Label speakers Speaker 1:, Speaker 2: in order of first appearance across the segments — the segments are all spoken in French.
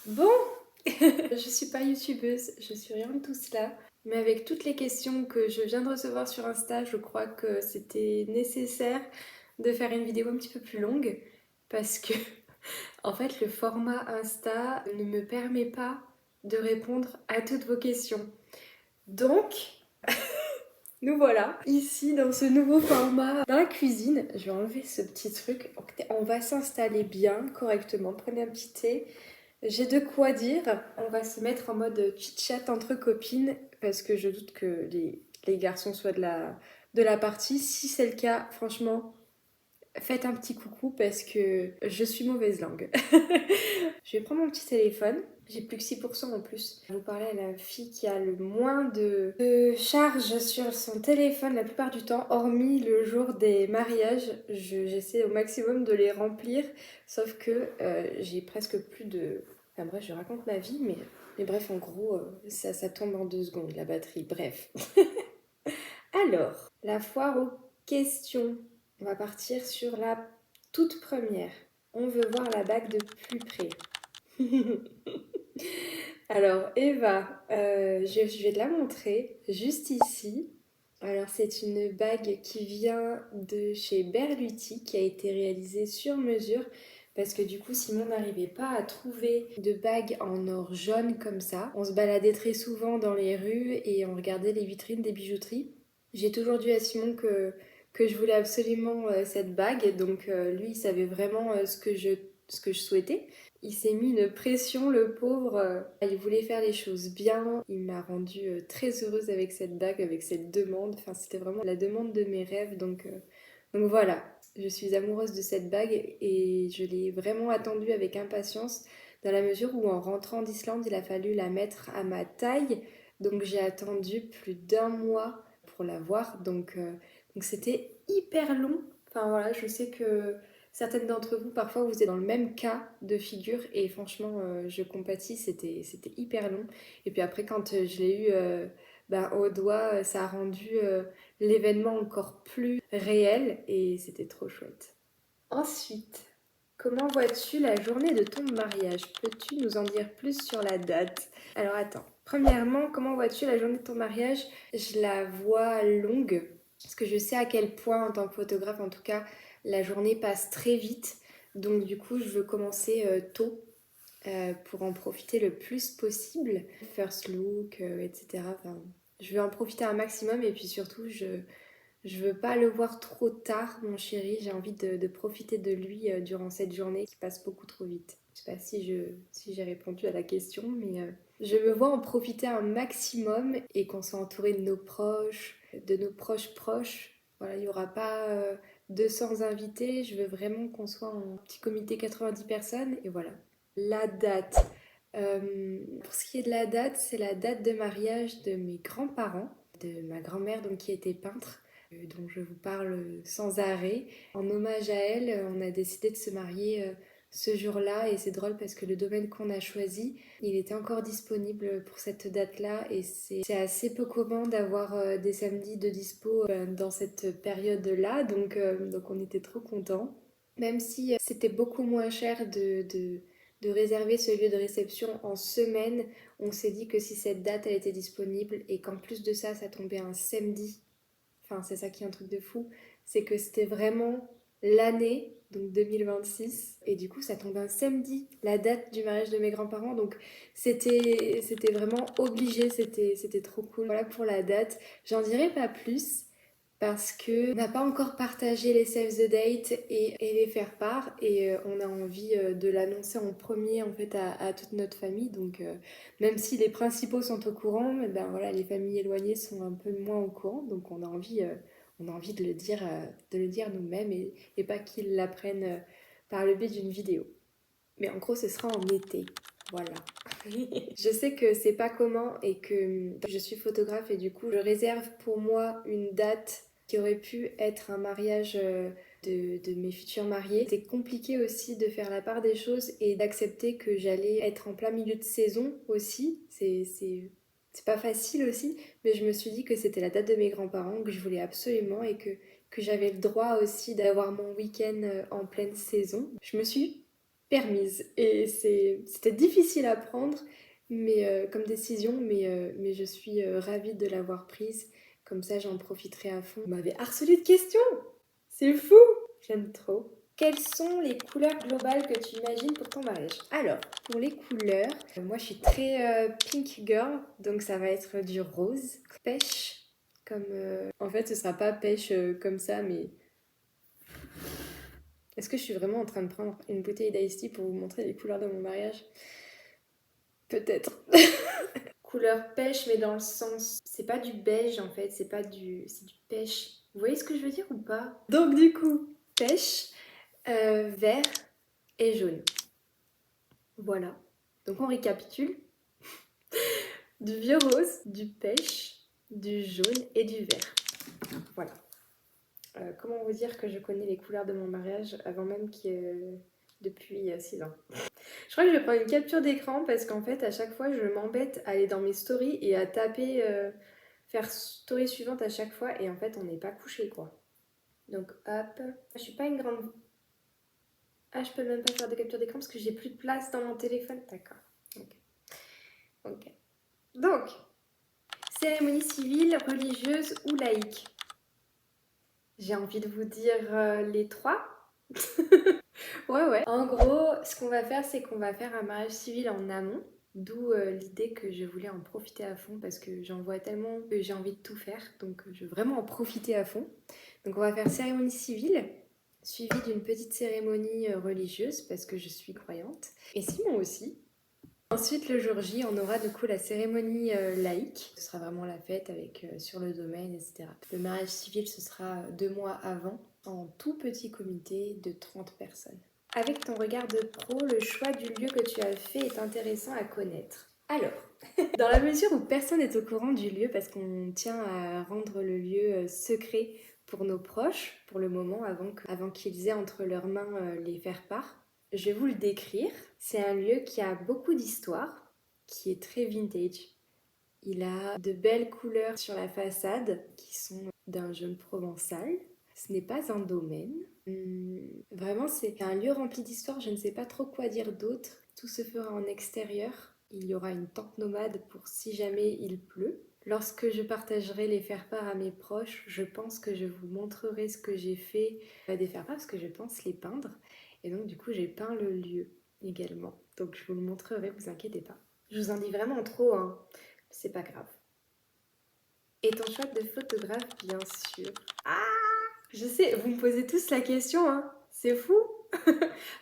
Speaker 1: Bon, je suis pas youtubeuse, je suis rien de tout cela. Mais avec toutes les questions que je viens de recevoir sur Insta, je crois que c'était nécessaire de faire une vidéo un petit peu plus longue parce que, en fait, le format Insta ne me permet pas de répondre à toutes vos questions. Donc, nous voilà ici dans ce nouveau format dans la cuisine. Je vais enlever ce petit truc. On va s'installer bien, correctement. Prenez un petit thé. J'ai de quoi dire. On va se mettre en mode chit-chat entre copines parce que je doute que les garçons soient de la partie. Si c'est le cas, franchement, faites un petit coucou parce que je suis mauvaise langue. Je vais prendre mon petit téléphone. J'ai plus que 6% en plus. Je vais vous parler à la fille qui a le moins de charge sur son téléphone la plupart du temps, hormis le jour des mariages. J'essaie au maximum de les remplir, sauf que j'ai presque plus de... Enfin bref, je raconte ma vie, mais bref, en gros, ça tombe en 2 secondes, la batterie. Bref. Alors, la foire aux questions. On va partir sur la toute première. On veut voir la bague de plus près. Alors, Eva, je vais te la montrer juste ici. Alors, c'est une bague qui vient de chez Berluti, qui a été réalisée sur mesure. Parce que du coup, Simon n'arrivait pas à trouver de bague en or jaune comme ça. On se baladait très souvent dans les rues et on regardait les vitrines des bijouteries. J'ai toujours dit à Simon que je voulais absolument cette bague. Donc, lui, il savait vraiment ce que je souhaitais. Il s'est mis une pression, le pauvre. Il voulait faire les choses bien. Il m'a rendue très heureuse avec cette bague, avec cette demande. Enfin, c'était vraiment la demande de mes rêves. Donc voilà, je suis amoureuse de cette bague et je l'ai vraiment attendue avec impatience dans la mesure où en rentrant d'Islande, il a fallu la mettre à ma taille. Donc j'ai attendu plus d'1 mois pour la voir. Donc c'était hyper long. Enfin voilà, je sais que certaines d'entre vous, parfois, vous êtes dans le même cas de figure et franchement, je compatis, c'était hyper long. Et puis après, quand je l'ai eu au doigt, ça a rendu l'événement encore plus réel et c'était trop chouette. Ensuite, comment vois-tu la journée de ton mariage? Peux-tu nous en dire plus sur la date? Alors attends, premièrement, comment vois-tu la journée de ton mariage? Je la vois longue, parce que je sais à quel point, en tant que photographe en tout cas, la journée passe très vite. Donc du coup, je veux commencer tôt pour en profiter le plus possible. First look, etc. Enfin, je veux en profiter un maximum et puis surtout, je veux pas le voir trop tard, mon chéri. J'ai envie de profiter de lui durant cette journée qui passe beaucoup trop vite. Je sais pas si j'ai répondu à la question, mais je me vois en profiter un maximum et qu'on soit entouré de nos proches proches. Voilà, il n'y aura pas 200 invités. Je veux vraiment qu'on soit en petit comité 90 personnes et voilà. La date. Pour ce qui est de la date, c'est la date de mariage de mes grands-parents, de ma grand-mère donc qui était peintre dont je vous parle sans arrêt. En hommage à elle, on a décidé de se marier ce jour-là et c'est drôle parce que le domaine qu'on a choisi, il était encore disponible pour cette date-là et c'est assez peu commun d'avoir des samedis de dispo dans cette période-là, donc on était trop contents. Même si c'était beaucoup moins cher de réserver ce lieu de réception en semaine, on s'est dit que si cette date elle était disponible et qu'en plus de ça, ça tombait un samedi, enfin c'est ça qui est un truc de fou, c'est que c'était vraiment l'année, donc 2026, et du coup ça tombe un samedi, la date du mariage de mes grands-parents, donc c'était vraiment obligé, c'était trop cool. Voilà pour la date, j'en dirai pas plus, parce que on n'a pas encore partagé les save the date et les faire part et on a envie de l'annoncer en premier en fait à toute notre famille donc même si les principaux sont au courant, eh ben voilà, les familles éloignées sont un peu moins au courant, donc on a envie de le dire nous-mêmes et pas qu'ils l'apprennent par le biais d'une vidéo. Mais en gros, ce sera en été. Voilà. Je sais que c'est pas commun et que je suis photographe et du coup, je réserve pour moi une date qui aurait pu être un mariage de mes futurs mariés. C'était compliqué aussi de faire la part des choses et d'accepter que j'allais être en plein milieu de saison aussi. C'est pas facile aussi, mais je me suis dit que c'était la date de mes grands-parents, que je voulais absolument et que j'avais le droit aussi d'avoir mon week-end en pleine saison. Je me suis permise. Et c'était difficile à prendre comme décision, mais je suis ravie de l'avoir prise. Comme ça, j'en profiterai à fond. Vous m'avez harcelé de questions! C'est fou! J'aime trop. Quelles sont les couleurs globales que tu imagines pour ton mariage? Alors, pour les couleurs, moi je suis très pink girl, donc ça va être du rose. Pêche, comme... En fait, ce sera pas pêche comme ça, mais... Est-ce que je suis vraiment en train de prendre une bouteille d'Ice Tea pour vous montrer les couleurs de mon mariage? Peut-être. Couleur pêche, mais dans le sens... C'est pas du beige en fait, c'est pas du... C'est du pêche. Vous voyez ce que je veux dire ou pas? Donc du coup, pêche, vert et jaune. Voilà. Donc on récapitule. Du vieux rose, du pêche, du jaune et du vert. Voilà. Comment vous dire que je connais les couleurs de mon mariage avant même que depuis 6 ans. Je crois que je vais prendre une capture d'écran parce qu'en fait à chaque fois je m'embête à aller dans mes stories et à taper faire story suivante à chaque fois et en fait on n'est pas couché quoi. Donc hop, je suis pas une grande... Ah je peux même pas faire de capture d'écran parce que j'ai plus de place dans mon téléphone. D'accord. Ok. Donc, cérémonie civile, religieuse ou laïque? J'ai envie de vous dire les trois. Ouais. En gros, ce qu'on va faire, c'est qu'on va faire un mariage civil en amont. D'où l'idée que je voulais en profiter à fond parce que j'en vois tellement que j'ai envie de tout faire. Donc je veux vraiment en profiter à fond. Donc on va faire cérémonie civile, suivie d'une petite cérémonie religieuse parce que je suis croyante. Et Simon aussi. Ensuite, le jour J, on aura du coup la cérémonie laïque. Ce sera vraiment la fête avec sur le domaine, etc. Le mariage civil, ce sera 2 mois avant, en tout petit comité de 30 personnes. Avec ton regard de pro, le choix du lieu que tu as fait est intéressant à connaître. Alors, dans la mesure où personne n'est au courant du lieu, parce qu'on tient à rendre le lieu secret pour nos proches, pour le moment, avant qu'ils aient entre leurs mains les faire-part, je vais vous le décrire. C'est un lieu qui a beaucoup d'histoire, qui est très vintage. Il a de belles couleurs sur la façade qui sont d'un jaune provençal. Ce n'est pas un domaine. Vraiment, c'est un lieu rempli d'histoire. Je ne sais pas trop quoi dire d'autre. Tout se fera en extérieur. Il y aura une tente nomade pour si jamais il pleut. Lorsque je partagerai les faire-part à mes proches, je pense que je vous montrerai ce que j'ai fait des faire-part parce que je pense les peindre. Et donc, du coup, j'ai peint le lieu également. Donc, je vous le montrerai, vous inquiétez pas. Je vous en dis vraiment trop, hein. C'est pas grave. Et ton choix de photographe, bien sûr. Ah, je sais, vous me posez tous la question, hein. C'est fou.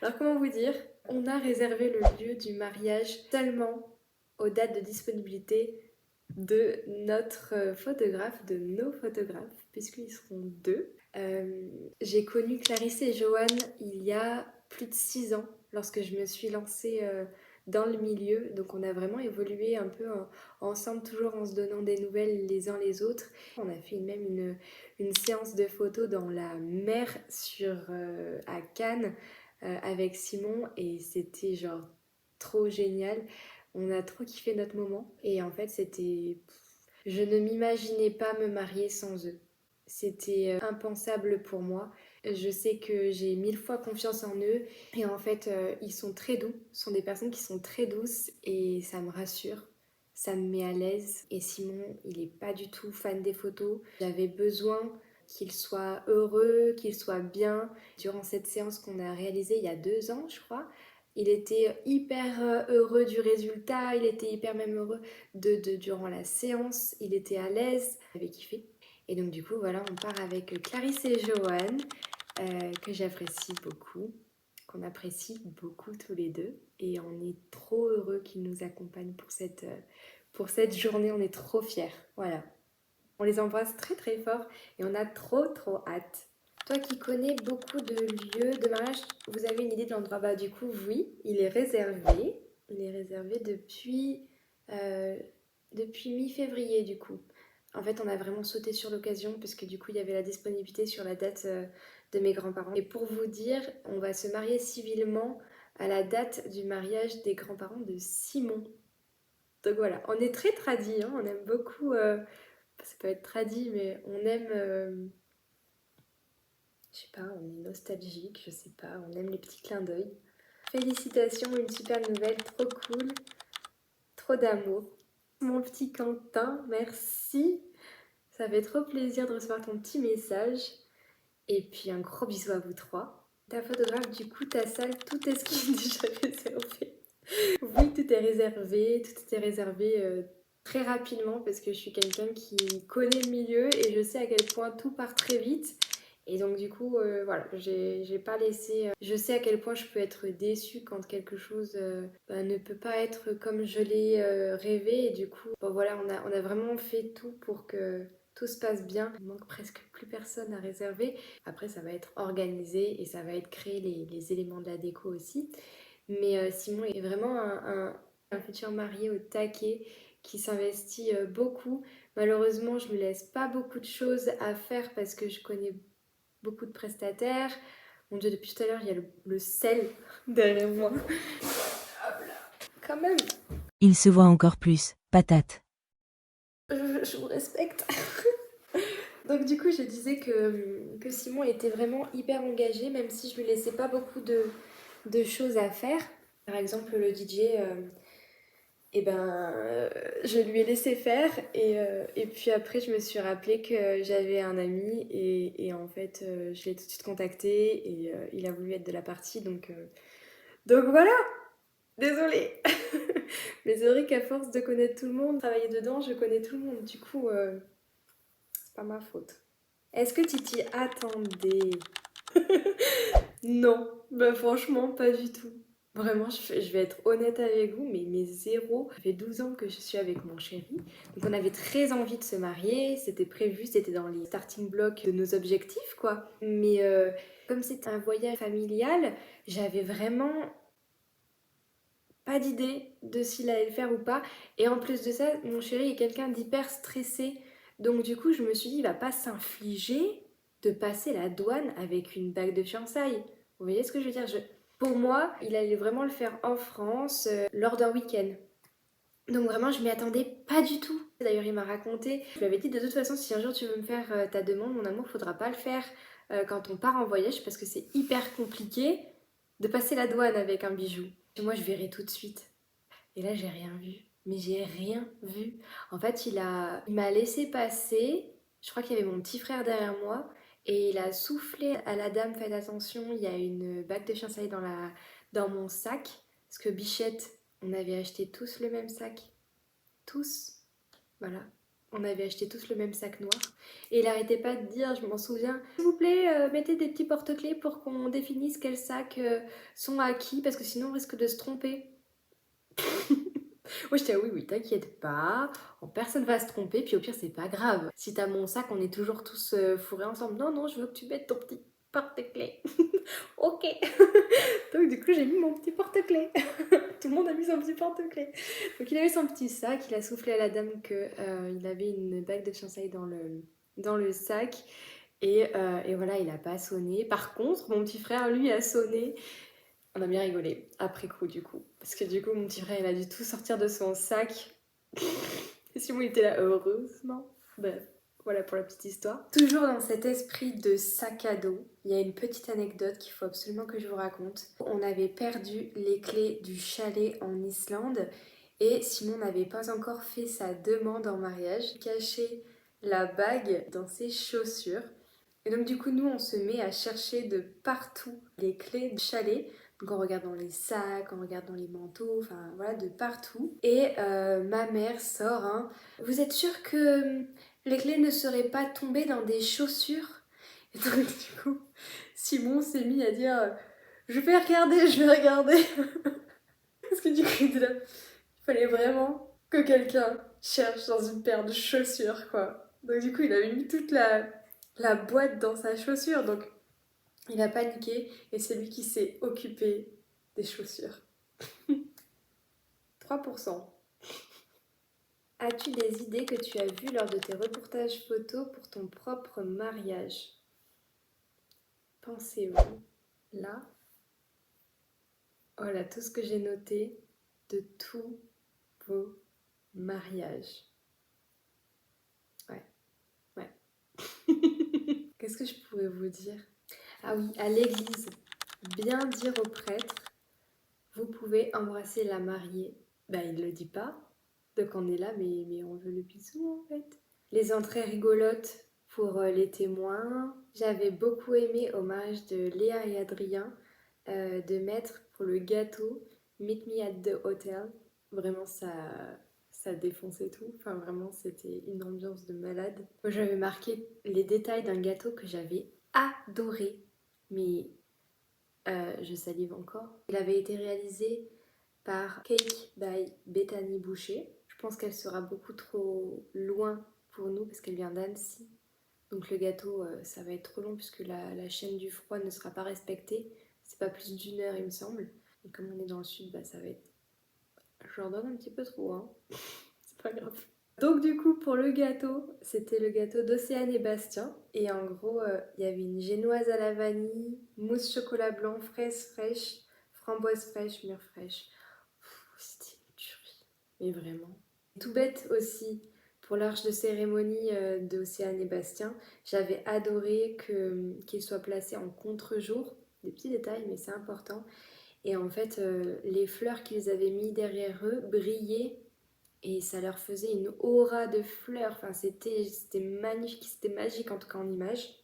Speaker 1: Alors, comment vous dire? On a réservé le lieu du mariage seulement aux dates de disponibilité de notre photographe, de nos photographes, puisqu'ils seront deux. J'ai connu Clarisse et Johan il y a plus de 6 ans, lorsque je me suis lancée dans le milieu. Donc on a vraiment évolué un peu ensemble, toujours en se donnant des nouvelles les uns les autres. On a fait même une séance de photos dans la mer à Cannes avec Simon et c'était genre trop génial. On a trop kiffé notre moment et en fait c'était... Je ne m'imaginais pas me marier sans eux. C'était impensable pour moi. Je sais que j'ai 1000 fois confiance en eux et en fait ils sont très doux. Ce sont des personnes qui sont très douces et ça me rassure. Ça me met à l'aise. Et Simon, il est pas du tout fan des photos. J'avais besoin qu'il soit heureux, qu'il soit bien. Durant cette séance qu'on a réalisée il y a 2 ans, je crois, il était hyper heureux du résultat, il était hyper même heureux durant la séance, il était à l'aise, il avait kiffé. Et donc du coup, voilà, on part avec Clarisse et Johan, que j'apprécie beaucoup, qu'on apprécie beaucoup tous les deux. Et on est trop heureux qu'ils nous accompagnent pour cette journée, on est trop fiers. Voilà. On les embrasse très très fort et on a trop trop hâte. Toi qui connais beaucoup de lieux de mariage, vous avez une idée de l'endroit? Bah du coup oui, il est réservé. Il est réservé depuis mi-février du coup. En fait on a vraiment sauté sur l'occasion parce que du coup il y avait la disponibilité sur la date de mes grands-parents. Et pour vous dire, on va se marier civilement à la date du mariage des grands-parents de Simon. Donc voilà, on est très tradis, hein, on aime beaucoup... ça peut être tradit, mais on aime, je sais pas, on est nostalgique, je sais pas, on aime les petits clins d'œil. Félicitations, une super nouvelle, trop cool, trop d'amour. Mon petit Quentin, merci. Ça fait trop plaisir de recevoir ton petit message. Et puis un gros bisou à vous trois. Ta photographe, du coup, ta salle, tout est ce qui est déjà réservé. Oui, tout est réservé, tout est réservé très rapidement parce que je suis quelqu'un qui connaît le milieu et je sais à quel point tout part très vite. Et donc du coup, voilà, j'ai pas laissé... je sais à quel point je peux être déçue quand quelque chose ne peut pas être comme je l'ai rêvé. Et du coup, bon, voilà, on a vraiment fait tout pour que tout se passe bien. Il manque presque plus personne à réserver. Après, ça va être organisé et ça va être créé les éléments de la déco aussi. Mais Simon est vraiment un futur marié au taquet qui s'investit beaucoup. Malheureusement, je ne lui laisse pas beaucoup de choses à faire parce que je connais beaucoup de prestataires. Mon Dieu, depuis tout à l'heure, il y a le sel derrière moi. Hop là. Quand même,
Speaker 2: Il se voit encore plus, patate.
Speaker 1: je vous respecte. Donc du coup, je disais que Simon était vraiment hyper engagé, même si je lui laissais pas beaucoup de choses à faire. Par exemple, le DJ, et ben, je lui ai laissé faire et puis après je me suis rappelé que j'avais un ami et en fait je l'ai tout de suite contacté et il a voulu être de la partie donc voilà, désolée. Mais c'est vrai qu'à force de connaître tout le monde, travailler dedans, je connais tout le monde, du coup c'est pas ma faute. Est-ce que tu t'y attendais? Non, bah franchement pas du tout. Vraiment, je vais être honnête avec vous, mais zéro. Ça fait 12 ans que je suis avec mon chéri. Donc on avait très envie de se marier, c'était prévu, c'était dans les starting blocks de nos objectifs, quoi. Mais comme c'était un voyage familial, j'avais vraiment pas d'idée de s'il allait le faire ou pas. Et en plus de ça, mon chéri est quelqu'un d'hyper stressé. Donc du coup, je me suis dit, il va pas s'infliger de passer la douane avec une bague de fiançailles. Vous voyez ce que je veux dire? Pour moi, il allait vraiment le faire en France lors d'un week-end. Donc vraiment, je m'y attendais pas du tout. D'ailleurs, il m'a raconté, je lui avais dit de toute façon, si un jour tu veux me faire ta demande, mon amour, faudra pas le faire quand on part en voyage parce que c'est hyper compliqué de passer la douane avec un bijou. Et moi, je verrai tout de suite. Et là, j'ai rien vu. Mais j'ai rien vu. En fait, il m'a laissé passer. Je crois qu'il y avait mon petit frère derrière moi. Et il a soufflé à la dame, faites attention, il y a une bague de fiançailles dans mon sac. Parce que Bichette, on avait acheté tous le même sac. Tous. Voilà. On avait acheté tous le même sac noir. Et il arrêtait pas de dire, je m'en souviens, s'il vous plaît, mettez des petits porte-clés pour qu'on définisse quels sacs sont à qui, parce que sinon on risque de se tromper. Moi j'étais oui, t'inquiète pas, personne va se tromper, puis au pire c'est pas grave. Si t'as mon sac, on est toujours tous fourrés ensemble. Non, non, je veux que tu mettes ton petit porte-clés. Ok. Donc du coup j'ai mis mon petit porte-clés. Tout le monde a mis son petit porte-clés. Donc il avait son petit sac, il a soufflé à la dame qu'il avait une bague de fiançailles dans le sac. Et voilà, il a pas sonné. Par contre, mon petit frère, lui, a sonné. On a bien rigolé, après coup du coup. Parce que du coup, mon petit frère, il a dû tout sortir de son sac. Et Simon, il était là, heureusement. Bref, voilà pour la petite histoire. Toujours dans cet esprit de sac à dos, il y a une petite anecdote qu'il faut absolument que je vous raconte. On avait perdu les clés du chalet en Islande et Simon n'avait pas encore fait sa demande en mariage. Il cachait la bague dans ses chaussures. Et donc du coup, nous, on se met à chercher de partout les clés du chalet. Donc on regarde dans les sacs, on regarde dans les manteaux, enfin voilà, de partout. Et ma mère sort, hein, vous êtes sûr que les clés ne seraient pas tombées dans des chaussures? Et donc du coup, Simon s'est mis à dire, je vais regarder, je vais regarder. Parce que du coup, il était là, il fallait vraiment que quelqu'un cherche dans une paire de chaussures, quoi. Donc du coup, il avait mis toute la boîte dans sa chaussure, donc il a paniqué et c'est lui qui s'est occupé des chaussures. 3%. As-tu des idées que tu as vues lors de tes reportages photos pour ton propre mariage? Pensez-vous là? Voilà tout ce que j'ai noté de tous vos mariages. Ouais, ouais. Qu'est-ce que je pourrais vous dire? Ah oui, à l'église, bien dire au prêtre Vous pouvez embrasser la mariée. Bah, il le dit pas. Donc on est là, mais on veut le bisou en fait. Les entrées rigolotes pour les témoins. J'avais beaucoup aimé au mariage de Léa et Adrien de mettre pour le gâteau Meet Me at the Hotel. Vraiment ça défonçait tout. Enfin vraiment c'était une ambiance de malade. Moi j'avais marqué les détails d'un gâteau que j'avais adoré. Mais je salive encore. Il avait été réalisé par Cake by Bethany Boucher. Je pense qu'elle sera beaucoup trop loin pour nous parce qu'elle vient d'Annecy. Donc le gâteau, ça va être trop long puisque la chaîne du froid ne sera pas respectée. C'est pas plus d'1 heure, il me semble. Et comme on est dans le sud, bah, ça va être... Je leur donne un petit peu trop, hein. C'est pas grave. Donc du coup, pour le gâteau, c'était le gâteau d'Océane et Bastien. Et en gros, il y avait une génoise à la vanille, mousse chocolat blanc, fraise fraîche, framboise fraîche, mûre fraîche. C'était une tuerie. Mais vraiment. Tout bête aussi, pour l'arche de cérémonie d'Océane et Bastien, j'avais adoré qu'il soit placé en contre-jour. Des petits détails, mais c'est important. Et en fait, les fleurs qu'ils avaient mis derrière eux brillaient et ça leur faisait une aura de fleurs. Enfin, c'était magnifique, c'était magique en tout cas en image.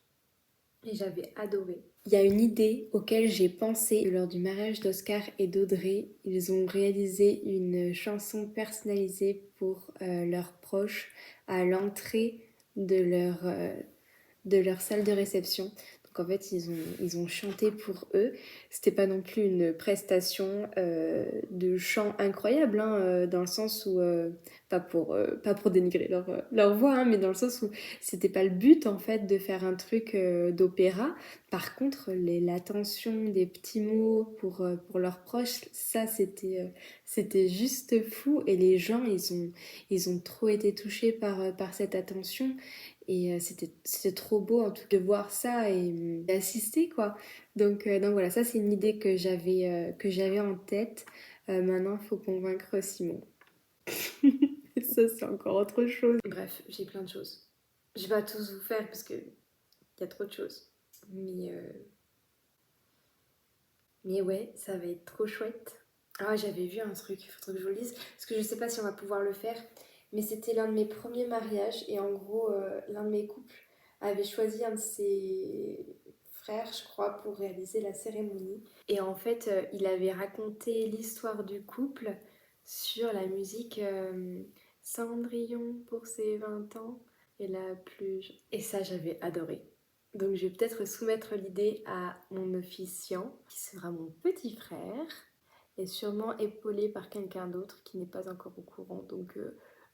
Speaker 1: Et j'avais adoré. Il y a une idée auquel j'ai pensé lors du mariage d'Oscar et d'Audrey. Ils ont réalisé une chanson personnalisée pour leurs proches à l'entrée de leur salle de réception. Donc en fait, ils ont chanté pour eux. C'était pas non plus une prestation de chant incroyable, hein, dans le sens où, pas pour dénigrer leur voix, hein, mais dans le sens où c'était pas le but en fait de faire un truc d'opéra. Par contre, l'attention des petits mots pour leurs proches, ça c'était juste fou. Et les gens, ils ont trop été touchés par cette attention. Et c'était trop beau en tout cas de voir ça et d'assister quoi. Donc voilà, ça c'est une idée que j'avais en tête. Maintenant, il faut convaincre Simon. Ça c'est encore autre chose. Bref, j'ai plein de choses. Je vais pas tous vous faire parce que y a trop de choses. Mais ouais, ça va être trop chouette. Ah, j'avais vu un truc, il faudrait que je vous le dise, parce que je sais pas si on va pouvoir le faire, mais c'était l'un de mes premiers mariages, et en gros, l'un de mes couples avait choisi un de ses frères, je crois, pour réaliser la cérémonie. Et en fait, il avait raconté l'histoire du couple sur la musique Cendrillon pour ses 20 ans, et la plus... Et ça, j'avais adoré. Donc je vais peut-être soumettre l'idée à mon officiant, qui sera mon petit frère, et sûrement épaulé par quelqu'un d'autre qui n'est pas encore au courant. Donc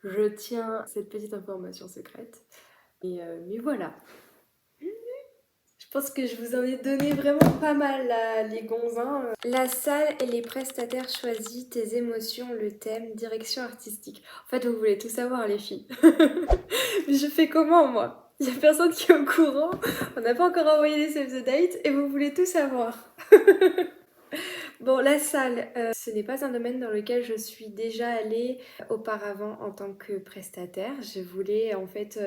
Speaker 1: je tiens cette petite information secrète. Mais voilà. Je pense que je vous en ai donné vraiment pas mal là, les gonzins. La salle et les prestataires choisis, tes émotions, le thème, direction artistique. En fait, vous voulez tout savoir, les filles. Mais je fais comment, moi? Il n'y a personne qui est au courant. On n'a pas encore envoyé les save the date et vous voulez tout savoir. Bon, la salle, ce n'est pas un domaine dans lequel je suis déjà allée auparavant en tant que prestataire. Je voulais en fait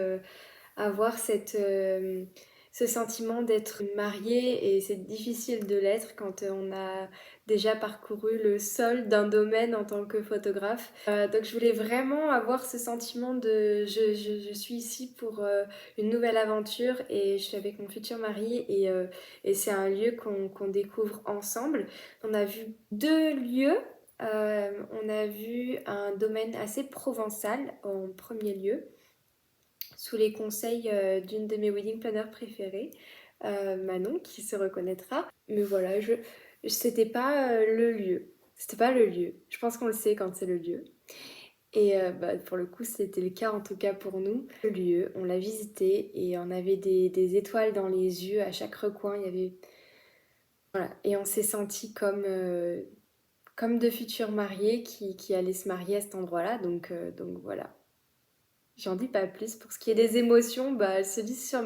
Speaker 1: avoir ce sentiment d'être mariée et c'est difficile de l'être quand on a déjà parcouru le sol d'un domaine en tant que photographe. Donc je voulais vraiment avoir ce sentiment de je suis ici pour une nouvelle aventure et je suis avec mon futur mari et c'est un lieu qu'on découvre ensemble. On a vu 2 lieux. On a vu un domaine assez provençal en premier lieu sous les conseils d'une de mes wedding planners préférées, Manon, qui se reconnaîtra. Mais voilà, c'était pas le lieu. C'était pas le lieu. Je pense qu'on le sait quand c'est le lieu. Et pour le coup, c'était le cas en tout cas pour nous. Le lieu, on l'a visité et on avait des étoiles dans les yeux à chaque recoin. Il y avait... Voilà. Et on s'est sentis comme de futurs mariés qui allaient se marier à cet endroit-là. Donc voilà. J'en dis pas plus. Pour ce qui est des émotions, bah, elles se disent sur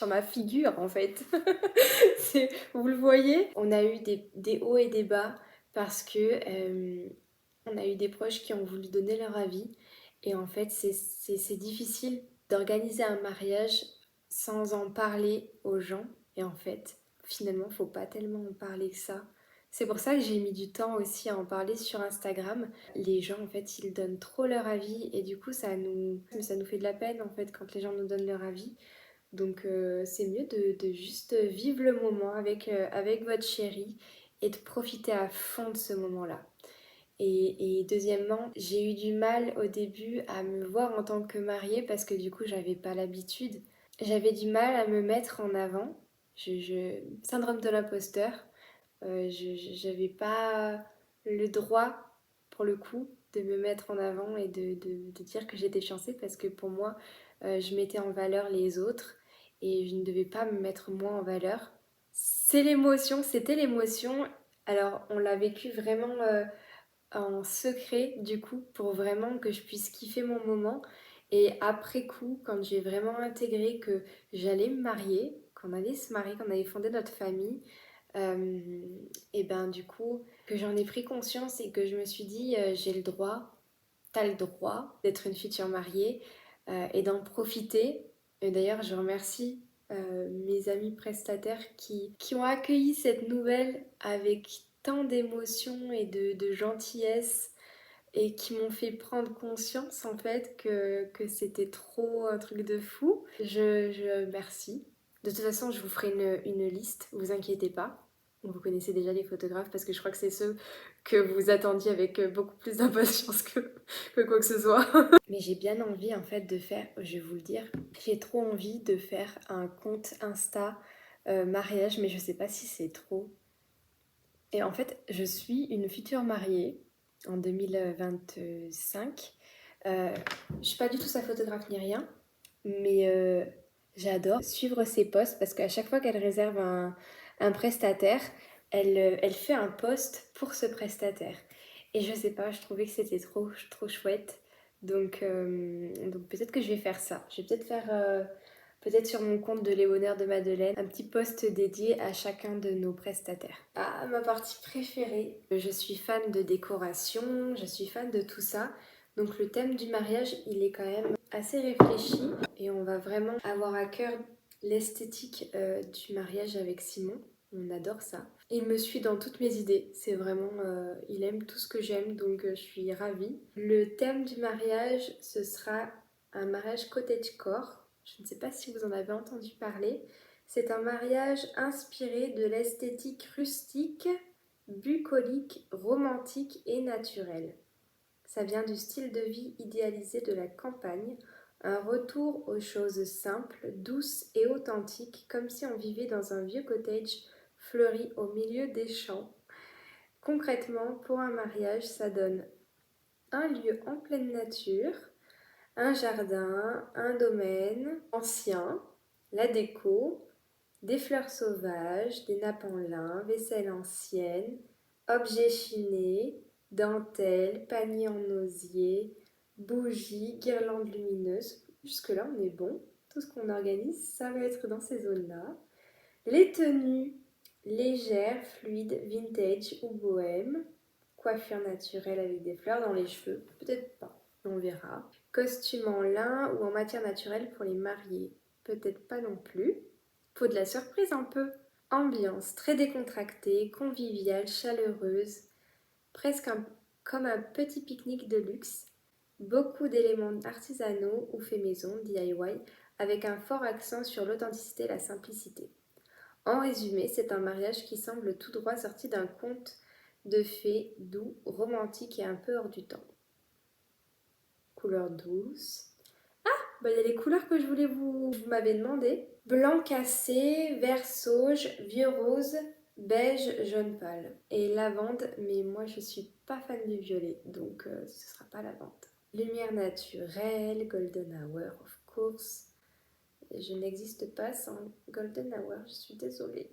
Speaker 1: ma figure en fait. Vous le voyez, on a eu des hauts et des bas parce que on a eu des proches qui ont voulu donner leur avis. Et en fait, c'est difficile d'organiser un mariage sans en parler aux gens. Et en fait, finalement, faut pas tellement en parler que ça. C'est pour ça que j'ai mis du temps aussi à en parler sur Instagram. Les gens, en fait, ils donnent trop leur avis et du coup, ça nous fait de la peine, en fait, quand les gens nous donnent leur avis. Donc, c'est mieux de juste vivre le moment avec votre chéri et de profiter à fond de ce moment-là. Et deuxièmement, j'ai eu du mal au début à me voir en tant que mariée parce que du coup, j'avais pas l'habitude. J'avais du mal à me mettre en avant. Syndrome de l'imposteur. J'avais pas le droit, pour le coup, de me mettre en avant et de dire que j'étais fiancée parce que pour moi, je mettais en valeur les autres et je ne devais pas me mettre moi en valeur. C'était l'émotion. Alors, on l'a vécu vraiment en secret, du coup, pour vraiment que je puisse kiffer mon moment. Et après coup, quand j'ai vraiment intégré que j'allais me marier, qu'on allait se marier, qu'on allait fonder notre famille, et ben du coup, que j'en ai pris conscience et que je me suis dit, j'ai le droit, t'as le droit d'être une future mariée et d'en profiter. Et d'ailleurs, je remercie mes amis prestataires qui ont accueilli cette nouvelle avec tant d'émotion et de gentillesse et qui m'ont fait prendre conscience en fait que c'était trop un truc de fou. Je merci. De toute façon, je vous ferai une liste, vous inquiétez pas. Vous connaissez déjà les photographes parce que je crois que c'est ceux que vous attendiez avec beaucoup plus d'impatience que quoi que ce soit. Mais j'ai bien envie en fait de faire, je vais vous le dire, j'ai trop envie de faire un compte Insta mariage, mais je sais pas si c'est trop. Et en fait, je suis une future mariée en 2025. Je suis pas du tout sa photographe ni rien, mais j'adore suivre ses posts parce qu'à chaque fois qu'elle réserve un prestataire, elle fait un post pour ce prestataire. Et je sais pas, je trouvais que c'était trop chouette. Donc peut-être que je vais faire ça. Je vais peut-être faire peut-être sur mon compte de Léonard de Madeleine, un petit post dédié à chacun de nos prestataires. Ah, ma partie préférée. Je suis fan de décoration, je suis fan de tout ça. Donc le thème du mariage, il est quand même assez réfléchi et on va vraiment avoir à cœur l'esthétique du mariage avec Simon. On adore ça. Il me suit dans toutes mes idées. C'est vraiment, il aime tout ce que j'aime, donc je suis ravie. Le thème du mariage, ce sera un mariage cottagecore. Je ne sais pas si vous en avez entendu parler. C'est un mariage inspiré de l'esthétique rustique, bucolique, romantique et naturelle. Ça vient du style de vie idéalisé de la campagne, un retour aux choses simples, douces et authentiques, comme si on vivait dans un vieux cottage fleuri au milieu des champs. Concrètement, pour un mariage, ça donne un lieu en pleine nature, un jardin, un domaine ancien, la déco, des fleurs sauvages, des nappes en lin, vaisselle ancienne, objets chinés, dentelles, paniers en osier, bougies, guirlandes lumineuses. Jusque-là, on est bon. Tout ce qu'on organise, ça va être dans ces zones-là. Les tenues légères, fluides, vintage ou bohème. Coiffure naturelle avec des fleurs dans les cheveux. Peut-être pas, on verra. Costume en lin ou en matière naturelle pour les mariés. Peut-être pas non plus. Faut de la surprise un peu. Ambiance très décontractée, conviviale, chaleureuse, comme un petit pique-nique de luxe. Beaucoup d'éléments artisanaux ou faits maison, DIY, avec un fort accent sur l'authenticité et la simplicité. En résumé, c'est un mariage qui semble tout droit sorti d'un conte de fées doux, romantique et un peu hors du temps. Couleurs douces. Bah, il y a les couleurs que je voulais vous m'avez demandé. Blanc cassé, vert sauge, vieux rose, beige, jaune pâle. Et lavande, mais moi je suis pas fan du violet, donc ce sera pas lavande. Lumière naturelle, golden hour of course. Je n'existe pas sans golden hour, je suis désolée.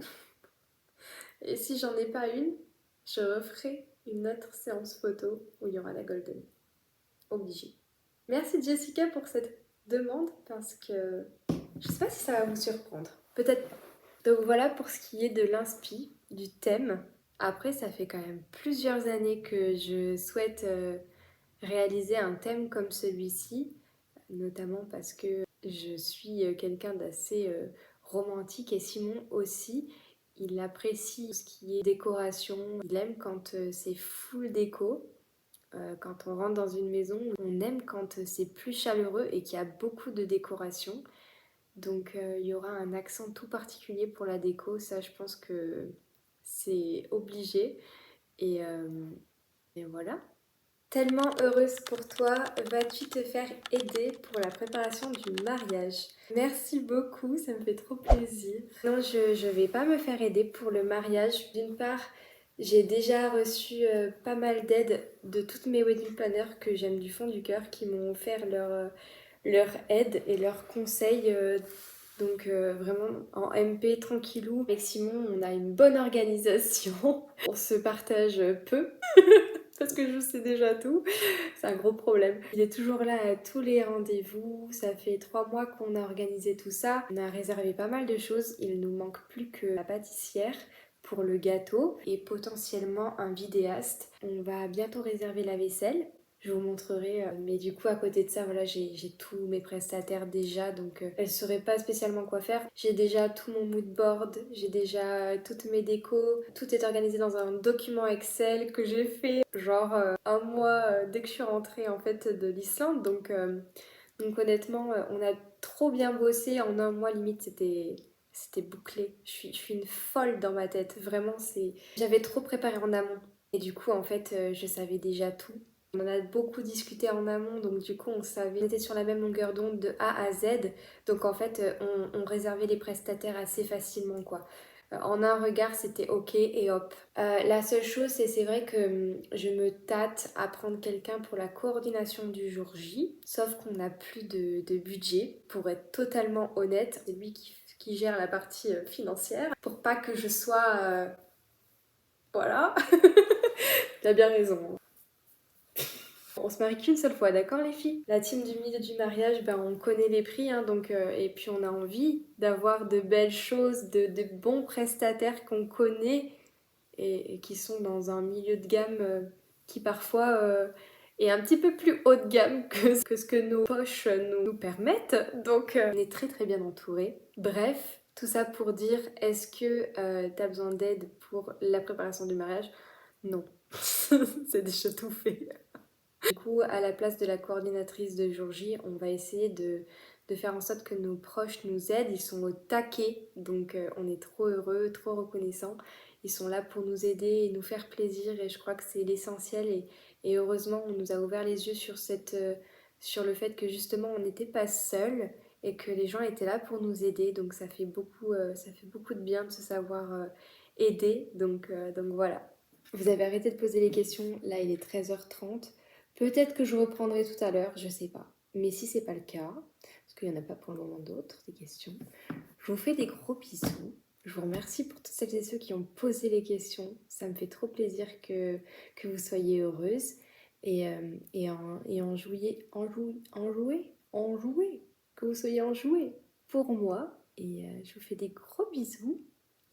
Speaker 1: Et si j'en ai pas une, je referai une autre séance photo où il y aura la golden. Obligée. Merci Jessica pour cette demande parce que je sais pas si ça va vous surprendre. Peut-être pas. Donc voilà pour ce qui est de l'inspi, du thème. Après, ça fait quand même plusieurs années que je souhaite réaliser un thème comme celui-ci, notamment parce que je suis quelqu'un d'assez romantique et Simon aussi. il apprécie ce qui est décoration. Il aime quand c'est full déco. Quand on rentre dans une maison, on aime quand c'est plus chaleureux et qu'il y a beaucoup de décoration. Donc il y aura un accent tout particulier pour la déco, ça je pense que c'est obligé. Et, euh, et voilà. Tellement heureuse pour toi, vas-tu te faire aider pour la préparation du mariage? Merci beaucoup, ça me fait trop plaisir. Non, je vais pas me faire aider pour le mariage. D'une part, j'ai déjà reçu pas mal d'aide de toutes mes wedding planners que j'aime du fond du cœur qui m'ont offert leur aide et leurs conseils. Donc vraiment en MP tranquillou. Avec Simon, on a une bonne organisation. On se partage peu parce que je sais déjà tout. C'est un gros problème. Il est toujours là à tous les rendez-vous. Ça fait 3 mois qu'on a organisé tout ça. On a réservé pas mal de choses. Il nous manque plus que la pâtissière pour le gâteau et potentiellement un vidéaste. On va bientôt réserver la vaisselle. Je vous montrerai, mais du coup à côté de ça, voilà, j'ai tous mes prestataires déjà, donc elles ne sauraient pas spécialement quoi faire. J'ai déjà tout mon mood board, j'ai déjà toutes mes décos, tout est organisé dans un document Excel que j'ai fait genre un mois dès que je suis rentrée en fait de l'Islande, donc honnêtement, on a trop bien bossé, en un mois limite c'était bouclé. Je suis une folle dans ma tête, vraiment c'est... J'avais trop préparé en amont. Et du coup, en fait, je savais déjà tout. On en a beaucoup discuté en amont, donc du coup, on savait, on était sur la même longueur d'onde de A à Z. Donc en fait, on réservait les prestataires assez facilement, quoi. En un regard, c'était ok et hop. La seule chose, c'est vrai que je me tâte à prendre quelqu'un pour la coordination du jour J, sauf qu'on n'a plus de budget, pour être totalement honnête. C'est lui qui gère la partie financière, pour pas que je sois... voilà. Il a bien raison. On se marie qu'une seule fois, d'accord les filles? La team du milieu du mariage, ben, on connaît les prix, hein, donc, et puis on a envie d'avoir de belles choses, de bons prestataires qu'on connaît et qui sont dans un milieu de gamme qui parfois est un petit peu plus haut de gamme que ce que nos poches nous permettent. Donc on est très très bien entourés. Bref, tout ça pour dire, est-ce que t'as besoin d'aide pour la préparation du mariage? Non, c'est déjà tout fait. Du coup, à la place de la coordinatrice de jour J, on va essayer de faire en sorte que nos proches nous aident. Ils sont au taquet, donc on est trop heureux, trop reconnaissants. Ils sont là pour nous aider et nous faire plaisir et je crois que c'est l'essentiel et heureusement on nous a ouvert les yeux sur le fait que justement on n'était pas seuls et que les gens étaient là pour nous aider. Donc ça fait beaucoup de bien de se savoir aider. Donc voilà. Vous avez arrêté de poser les questions, là il est 13h30. Peut-être que je reprendrai tout à l'heure, je sais pas. Mais si c'est pas le cas, parce qu'il n'y en a pas pour le moment d'autres, des questions, je vous fais des gros bisous. Je vous remercie pour toutes celles et ceux qui ont posé les questions. Ça me fait trop plaisir que vous soyez heureuses et enjouées, que vous soyez enjouées pour moi. Et je vous fais des gros bisous.